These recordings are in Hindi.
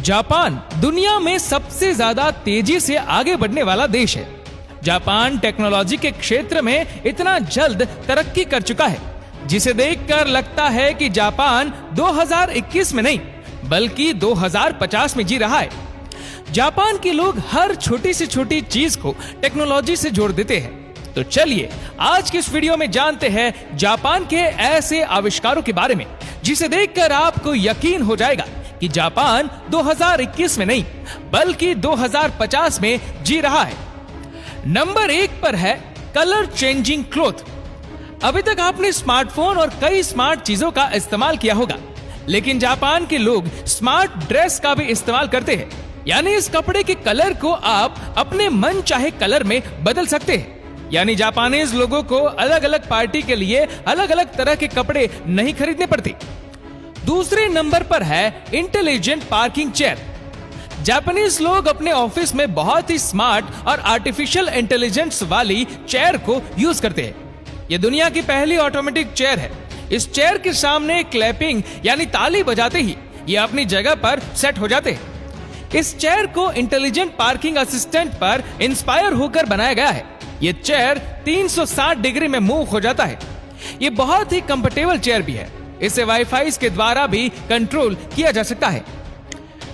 जापान दुनिया में सबसे ज्यादा तेजी से आगे बढ़ने वाला देश है। जापान टेक्नोलॉजी के क्षेत्र में इतना जल्द तरक्की कर चुका है जिसे देखकर लगता है कि जापान 2021 में नहीं बल्कि 2050 में जी रहा है। जापान के लोग हर छोटी से छोटी चीज को टेक्नोलॉजी से जोड़ देते हैं। तो चलिए आज की इस वीडियो में जानते हैं जापान के ऐसे आविष्कारों के बारे में जिसे देखकर आपको यकीन हो जाएगा कि जापान 2021 में नहीं बल्कि 2050 में जी रहा है। नंबर 1 पर है कलर चेंजिंग क्लॉथ। अभी तक आपने स्मार्टफोन और कई स्मार्ट चीजों का इस्तेमाल किया होगा, लेकिन जापान के लोग स्मार्ट ड्रेस का भी इस्तेमाल करते हैं। यानी इस कपड़े के कलर को आप अपने मन चाहे कलर में बदल सकते हैं। यानी जापानीज लोगों को अलग अलग पार्टी के लिए अलग अलग तरह के कपड़े नहीं खरीदने पड़ते। दूसरे नंबर पर है इंटेलिजेंट पार्किंग चेयर। जापानीज लोग अपने ऑफिस में बहुत ही स्मार्ट और आर्टिफिशियल इंटेलिजेंस वाली चेयर को यूज करते हैं। यह दुनिया की पहली ऑटोमेटिक चेयर है। इस चेयर के सामने क्लैपिंग यानी ताली बजाते ही ये अपनी जगह पर सेट हो जाते हैं। इस चेयर को इंटेलिजेंट पार्किंग असिस्टेंट पर इंस्पायर होकर बनाया गया है। ये चेयर 360 डिग्री में मूव हो जाता है। ये बहुत ही कंफर्टेबल चेयर भी है। इसे वाईफाई के द्वारा भी कंट्रोल किया जा सकता है।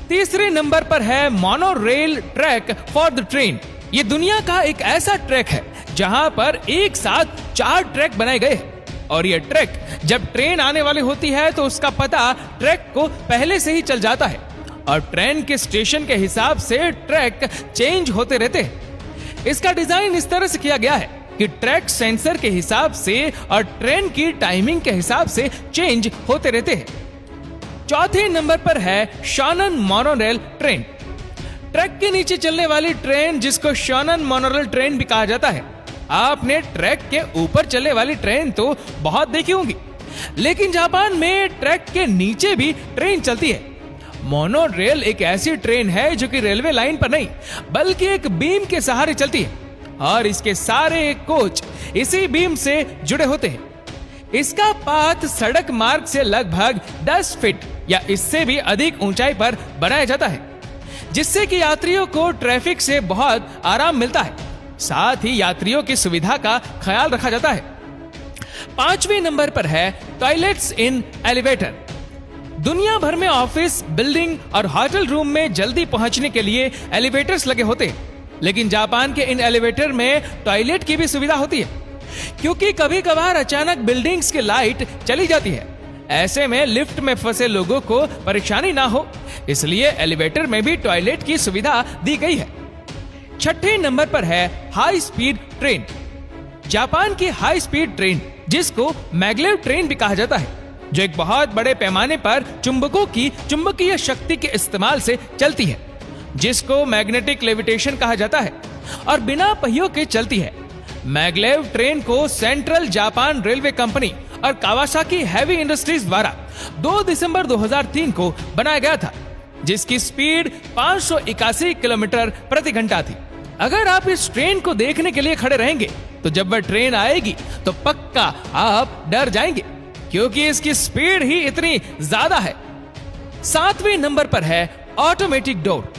तीसरे नंबर पर है mono rail track for the train. ये दुनिया का एक ऐसा ट्रैक है जहां पर एक साथ 4 ट्रैक बनाए गए हैं और ये ट्रैक जब ट्रेन आने वाली होती है तो उसका पता ट्रैक को पहले से ही चल जाता है और ट्रेन के स्टेशन के हिसाब से ट्रैक चेंज होते रहते हैं। इसका डिजाइन इस तरह से किया गया है कि ट्रैक सेंसर के हिसाब से और ट्रेन की टाइमिंग के हिसाब से चेंज होते रहते हैं। चौथे नंबर पर है शोनन मोनोरेल ट्रेन। ट्रैक के नीचे चलने वाली ट्रेन जिसको शोनन मोनोरेल ट्रेन भी कहा जाता है। आपने ट्रैक के ऊपर चलने वाली ट्रेन तो बहुत देखी होंगी, लेकिन जापान में ट्रैक के नीचे भी ट्रेन चलती है। मोनो रेल एक ऐसी ट्रेन है जो कि रेलवे लाइन पर नहीं बल्कि एक बीम के सहारे चलती है और इसके सारे कोच इसी बीम से जुड़े होते हैं। इसका पाथ सड़क मार्ग से लगभग 10 फीट या इससे भी अधिक ऊंचाई पर बनाया जाता है, जिससे कि यात्रियों को ट्रैफिक से बहुत आराम मिलता है। साथ ही यात्रियों की सुविधा का ख्याल रखा जाता है। 5वें नंबर पर है टॉयलेट्स इन एलिवेटर। दुनिया भर में ऑफिस, बिल्डिंग और होटल रूम में जल्दी पहुंचने के लिए एलिवेटर्स लगे होते हैं, लेकिन जापान के इन एलिवेटर में टॉयलेट की भी सुविधा होती है, क्योंकि कभी कभार अचानक बिल्डिंग्स की लाइट चली जाती है। ऐसे में लिफ्ट में फंसे लोगों को परेशानी ना हो, इसलिए एलिवेटर में भी टॉयलेट की सुविधा दी गई है। 6ठे नंबर पर है हाई स्पीड ट्रेन। जापान की हाई स्पीड ट्रेन जिसको मैग्लेव ट्रेन भी कहा जाता है, जो एक बहुत बड़े पैमाने पर चुंबकों की चुंबकीय शक्ति के इस्तेमाल से चलती है, जिसको मैग्नेटिक लेविटेशन कहा जाता है और बिना पहियों के चलती है। मैग्लेव ट्रेन को सेंट्रल जापान रेलवे कंपनी और कावासाकी हैवी इंडस्ट्रीज द्वारा 2 दिसंबर 2003 को बनाया गया था, जिसकी स्पीड 581 किलोमीटर प्रति घंटा थी। अगर आप इस ट्रेन को देखने के लिए खड़े रहेंगे तो जब वह ट्रेन आएगी तो पक्का आप डर जाएंगे, क्योंकि इसकी स्पीड ही इतनी ज्यादा है। 7वें नंबर पर है ऑटोमेटिक डोर।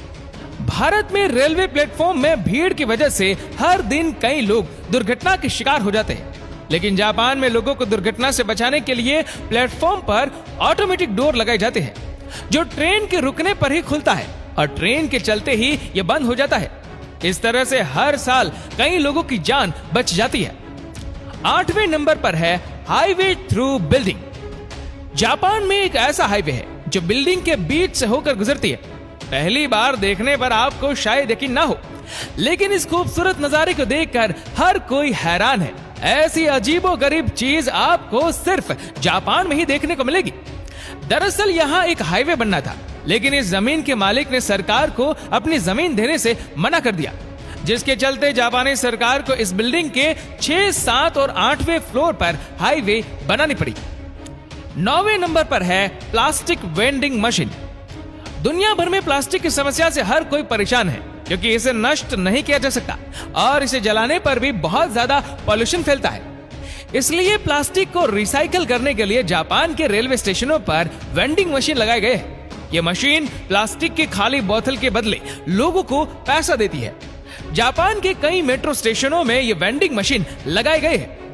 भारत में रेलवे प्लेटफॉर्म में भीड़ की वजह से हर दिन कई लोग दुर्घटना के शिकार हो जाते हैं, लेकिन जापान में लोगों को दुर्घटना से बचाने के लिए प्लेटफॉर्म पर ऑटोमेटिक डोर लगाए जाते हैं, जो ट्रेन के रुकने पर ही खुलता है और ट्रेन के चलते ही यह बंद हो जाता है। इस तरह से हर साल कई लोगों की जान बच जाती है। 8वें नंबर पर है हाईवे थ्रू बिल्डिंग। जापान में एक ऐसा हाईवे है जो बिल्डिंग के बीच से होकर गुजरती है। पहली बार देखने पर आपको शायद यकीन ना हो, लेकिन इस खूबसूरत नजारे को देखकर हर कोई हैरान है। ऐसी अजीबोगरीब चीज आपको सिर्फ जापान में ही देखने को मिलेगी। दरअसल यहाँ एक हाईवे बनना था, लेकिन इस जमीन के मालिक ने सरकार को अपनी जमीन देने से मना कर दिया, जिसके चलते जापानी सरकार को इस बिल्डिंग के 6, 7 और 8वें फ्लोर पर हाईवे बनानी पड़ी। 9वें नंबर पर है प्लास्टिक वेंडिंग मशीन। दुनिया भर में प्लास्टिक की समस्या से हर कोई परेशान है, क्योंकि इसे नष्ट नहीं किया जा सकता और इसे जलाने पर भी बहुत ज्यादा पॉल्यूशन फैलता है। इसलिए प्लास्टिक को रिसाइकल करने के लिए जापान के रेलवे स्टेशनों पर वेंडिंग मशीन लगाए गए हैं। ये मशीन प्लास्टिक के खाली बोतल के बदले लोगों को पैसा देती है। जापान के कई मेट्रो स्टेशनों में ये वेंडिंग मशीन लगाए गए हैं।